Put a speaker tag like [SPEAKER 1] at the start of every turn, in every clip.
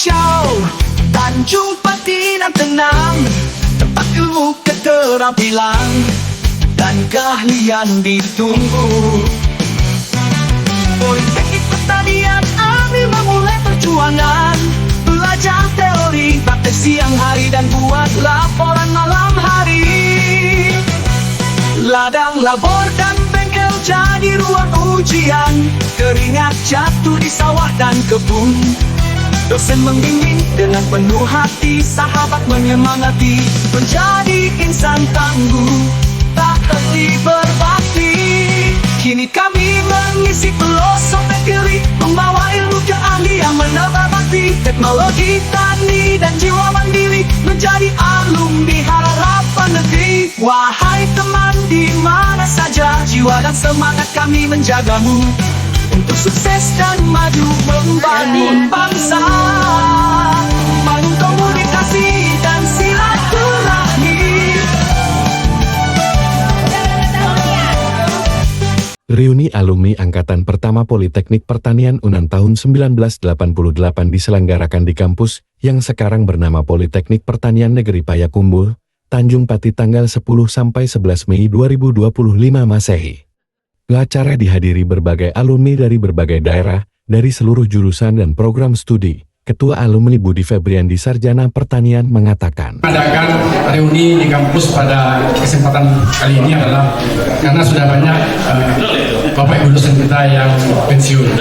[SPEAKER 1] hijau, Tanjung Patinan tenang, tempat ilmu keterampilan dan keahlian ditunggu. Politeknik Pertanian ambil memulai perjuangan, belajar teori, praktek siang hari dan buat laporan malam hari. Ladang, labor dan bengkel jadi ruang ujian, keringat jatuh di sawah dan kebun. Dosen membimbing dengan penuh hati, sahabat menyemangati, menjadi insan tangguh, tak henti berbakti. Kini kami mengisi pelosok negeri, membawa ilmu keahlian menambah bakti. Teknologi tani dan jiwa mandiri, menjadi alumni harapan negeri. Wahai teman di mana saja, jiwa dan semangat kami menjagamu, untuk sukses dan maju membangun bangsa, bangun komunikasi dan silaturahmi.
[SPEAKER 2] Reuni alumni Angkatan Pertama Politeknik Pertanian UNAN tahun 1988 diselenggarakan di kampus yang sekarang bernama Politeknik Pertanian Negeri Payakumbuh, Tanjung Pati tanggal 10–11 Mei 2025 Masehi. Acara dihadiri berbagai alumni dari berbagai daerah, dari seluruh jurusan dan program studi. Ketua Alumni Budi Febriandi Sarjana Pertanian mengatakan,
[SPEAKER 3] mengadakan reuni di kampus pada kesempatan kali ini adalah karena sudah banyak Bapak Ibu dosen kita yang pensiun.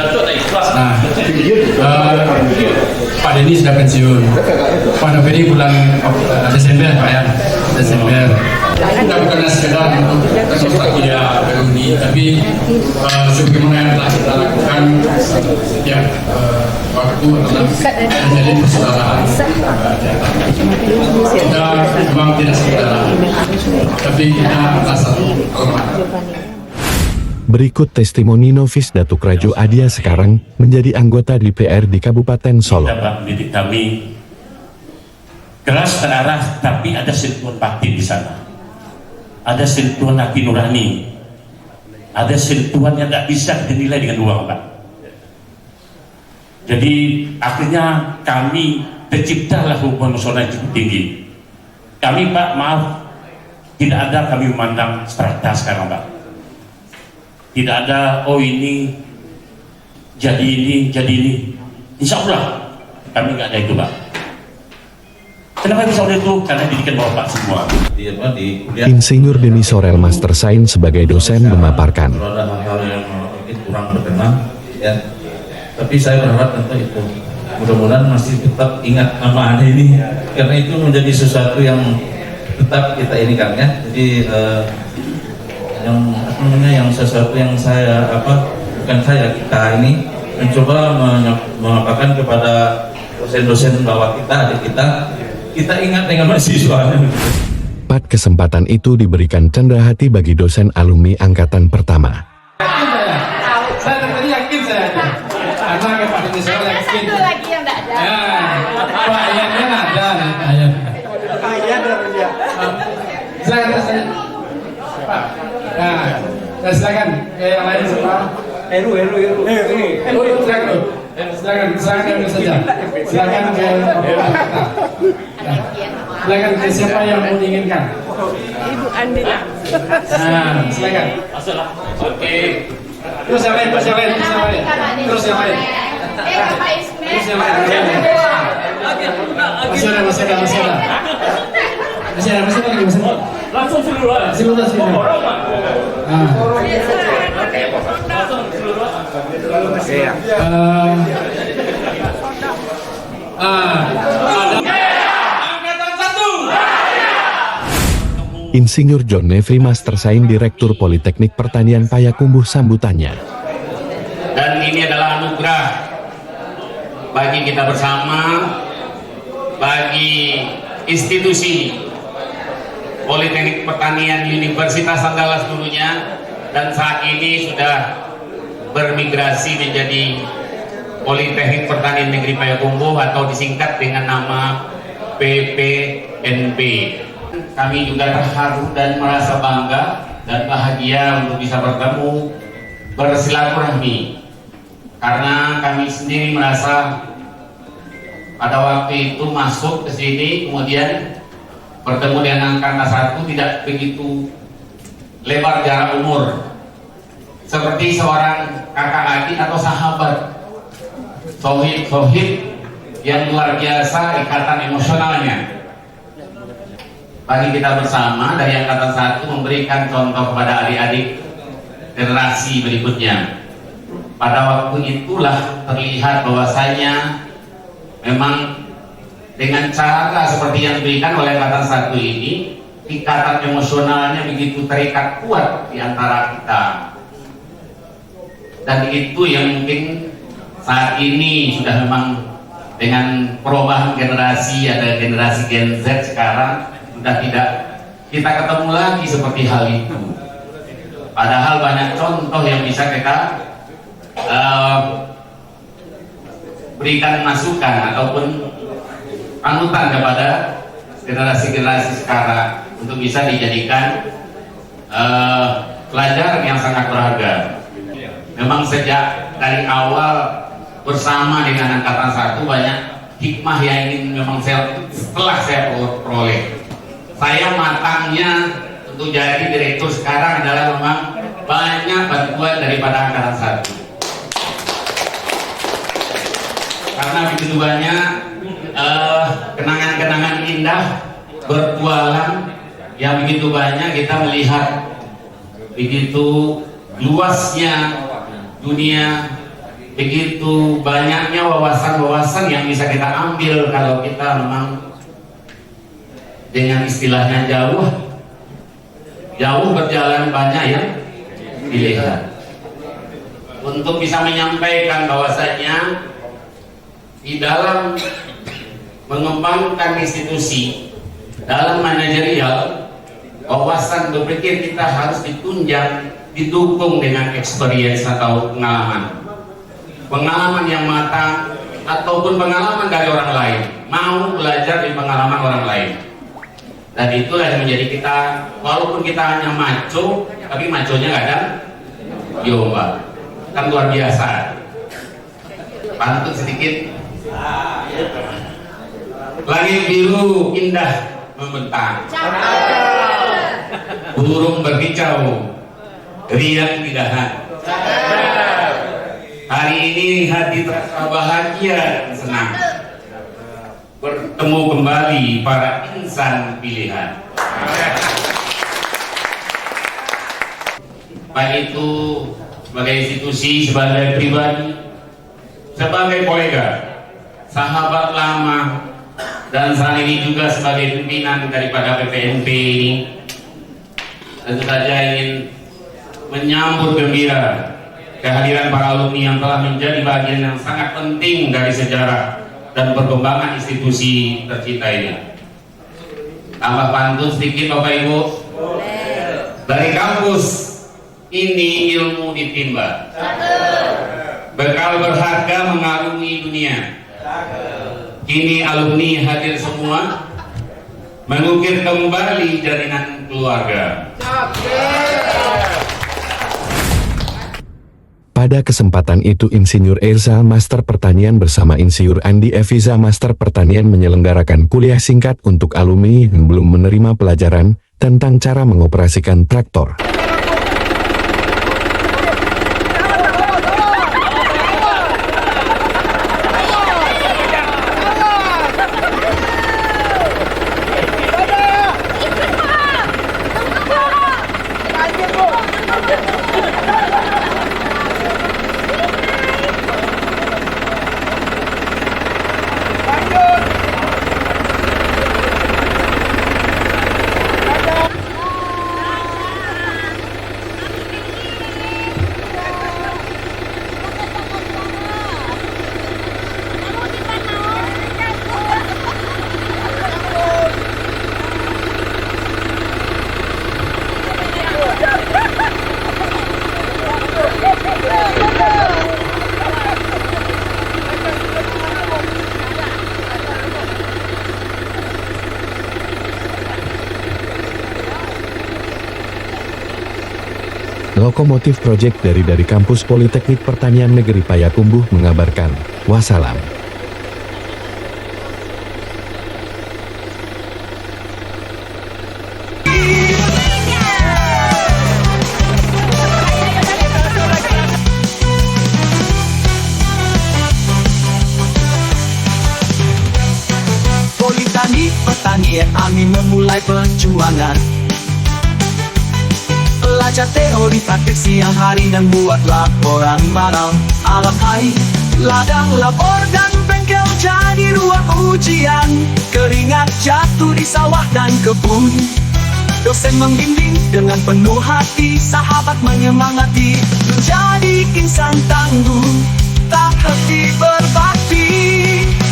[SPEAKER 3] Nah, Pak Denny sudah pensiun. Pak Noveri bulan Desember, Pak ya, Desember. Kita bukan sekedar untuk dia reuni, tapi sebagaimana yang telah kita lakukan setiap waktu adalah menjadi persaudaraan. Kita memang tidak saudara, tapi kita adalah satu hormat.
[SPEAKER 2] Berikut testimoni novis Datuk Rajo Adia sekarang menjadi anggota DPR di Kabupaten Solo.
[SPEAKER 4] Bapak mendidik kami keras terarah, tapi ada sentuhan batin di sana. Ada sentuhan hati nurani, ada sentuhan yang tidak bisa dinilai dengan uang, Pak. Jadi akhirnya kami terciptalah hubungan emosional yang cukup tinggi. Kami, Pak, maaf, tidak ada kami memandang strata sekarang, Pak. Tidak ada, oh ini jadi ini, jadi ini. Insya Allah kami nggak ada itu, Pak. Kenapa bisa ada itu? Karena didikan Bapak semua.
[SPEAKER 2] Insinyur Denny Sorel Master Sains sebagai dosen memaparkan.
[SPEAKER 5] Kalau ada hal-hal yang mungkin kurang berkenan, ya. Tapi saya berharap tentu itu mudah-mudahan masih tetap ingat nama Anda ini, karena itu menjadi sesuatu yang tetap kita ini kan ya. Jadi yang sesuatu yang saya bukan saya, kita ini mencoba mengapakan kepada dosen-dosen bahwa kita adik kita ingat dengan mahasiswa.
[SPEAKER 2] Pada kesempatan itu diberikan cendera hati bagi dosen alumni Angkatan Pertama.
[SPEAKER 3] Saya tadi yakin saya, karena Pak Denny Sorel yakin.
[SPEAKER 6] Satu lagi yang tidak ada.
[SPEAKER 3] Ya, Pak ayatnya ada, ayat.
[SPEAKER 1] Ayat dari dia.
[SPEAKER 3] Silakan. Pak. Nah, silakan ke yang lain semua.
[SPEAKER 1] Eru.
[SPEAKER 3] Silakan ambil saja. Silakan ke kita. Silakan ke siapa yang menginginkan.
[SPEAKER 6] Ibu Andina.
[SPEAKER 3] Nah, silakan.
[SPEAKER 4] Oke.
[SPEAKER 3] Terus yang lain. Terus yang lain.
[SPEAKER 6] Terus yang lain. Bapak Ismail.
[SPEAKER 3] Masih ada.
[SPEAKER 4] Langsung seluruh.
[SPEAKER 2] Insinyur John Nefri Master Sains Direktur Politeknik Pertanian Payakumbuh sambutannya.
[SPEAKER 4] Dan ini adalah anugerah bagi kita bersama, bagi institusi Politeknik Pertanian Universitas Andalas dulunya, dan saat ini sudah bermigrasi menjadi Politeknik Pertanian Negeri Payakumbuh atau disingkat dengan nama PPNP. Kami juga terharu dan merasa bangga dan bahagia untuk bisa bertemu, bersilaturahmi, karena kami sendiri merasa
[SPEAKER 7] pada waktu itu masuk ke sini, kemudian bertemu dengan Angkatan 1 tidak begitu lebar jarak umur, seperti seorang kakak adik atau sahabat, sohib yang luar biasa ikatan emosionalnya. Bagi kita bersama dari Angkatan 1 memberikan contoh kepada adik-adik generasi berikutnya. Pada waktu itulah terlihat bahwasanya memang dengan cara seperti yang diberikan oleh Angkatan 1 ini, ikatan emosionalnya begitu terikat kuat di antara kita. Dan itu yang mungkin saat ini sudah memang dengan perubahan generasi, ada generasi Gen Z sekarang, sudah tidak kita ketemu lagi seperti hal itu. Padahal banyak contoh yang bisa kita berikan masukan ataupun panutan kepada generasi-generasi sekarang untuk bisa dijadikan pelajaran yang sangat berharga. Memang sejak dari awal bersama dengan Angkatan 1 banyak hikmah yang ingin memang setelah saya peroleh. Saya matangnya untuk jadi direktur sekarang adalah memang banyak bantuan daripada Angkatan 1. Karena begitu banyak kenangan-kenangan indah bertualang yang begitu banyak, kita melihat begitu luasnya dunia, begitu banyaknya wawasan-wawasan yang bisa kita ambil kalau kita memang dengan istilahnya jauh berjalan banyak ya dilihat. Untuk bisa menyampaikan bahwasanya di dalam mengembangkan institusi, dalam manajerial, wawasan berpikir kita harus ditunjang, didukung dengan experience atau pengalaman yang matang ataupun pengalaman dari orang lain, mau belajar dari pengalaman orang lain. Dan itulah yang menjadi kita, walaupun kita hanya maco, tapi maconya kadang diubah, kan luar biasa. Pantun sedikit. Langit biru indah membentang, burung berkicau riang di dahan. Hari ini hati terasa bahagia dan senang bertemu kembali para insan pilihan. Baik itu sebagai institusi, sebagai pribadi, sebagai kolega, sahabat lama, dan saat ini juga sebagai pimpinan daripada PPNP ini, tentu saja ingin menyambut gembira kehadiran para alumni yang telah menjadi bagian yang sangat penting dari sejarah dan perkembangan institusi tercinta ini. Tambah pantun sedikit Bapak Ibu. Dari kampus ini ilmu ditimba, bekal berharga mengarungi dunia. Kini alumni hadir semua, mengukir kembali jalinan keluarga.
[SPEAKER 2] Pada kesempatan itu Insinyur Erza Master Pertanian bersama Insinyur Andi Eviza Master Pertanian menyelenggarakan kuliah singkat untuk alumni yang belum menerima pelajaran tentang cara mengoperasikan traktor. Lokomotif Project dari Kampus Politeknik Pertanian Negeri Payakumbuh mengabarkan, wassalam.
[SPEAKER 1] mulai perjuangan. Belajar teori praktik siang hari dan buat laporan malam. Alangkai ladang lapor dan bengkel jadi ruang ujian. Keringat jatuh di sawah dan kebun. Dosen membimbing dengan penuh hati, sahabat menyemangati. Menjadi insan tangguh, tak henti berbakti.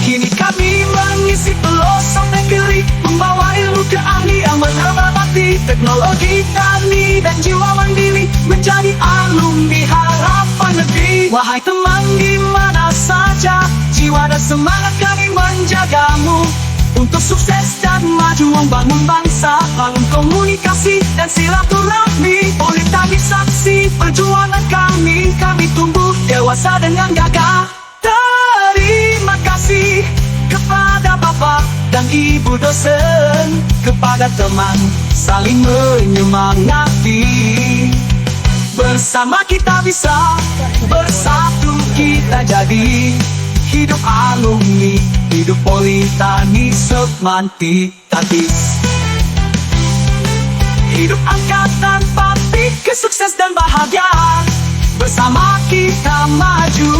[SPEAKER 1] Kini kami mengisi pelosok negeri, membawa ilmu keahlian menghormati teknologi tani dan jiwa mandiri, menjadi alumni harapan negeri. Wahai teman di mana saja, jiwa dan semangat kami menjagamu. Untuk sukses dan maju membangun bangsa, bangun komunikasi dan silaturahmi. Oleh tadi saksi perjuangan kami tumbuh dewasa dengan gagah. Terima kasih kepada Bapak dan Ibu dosen, kepada teman saling menyemangati. Bersama kita bisa, bersatu kita jadi. Hidup alumni, hidup Politani Semantik-Tatis. Hidup angkatan Papik, sukses dan bahagia. Bersama kita maju.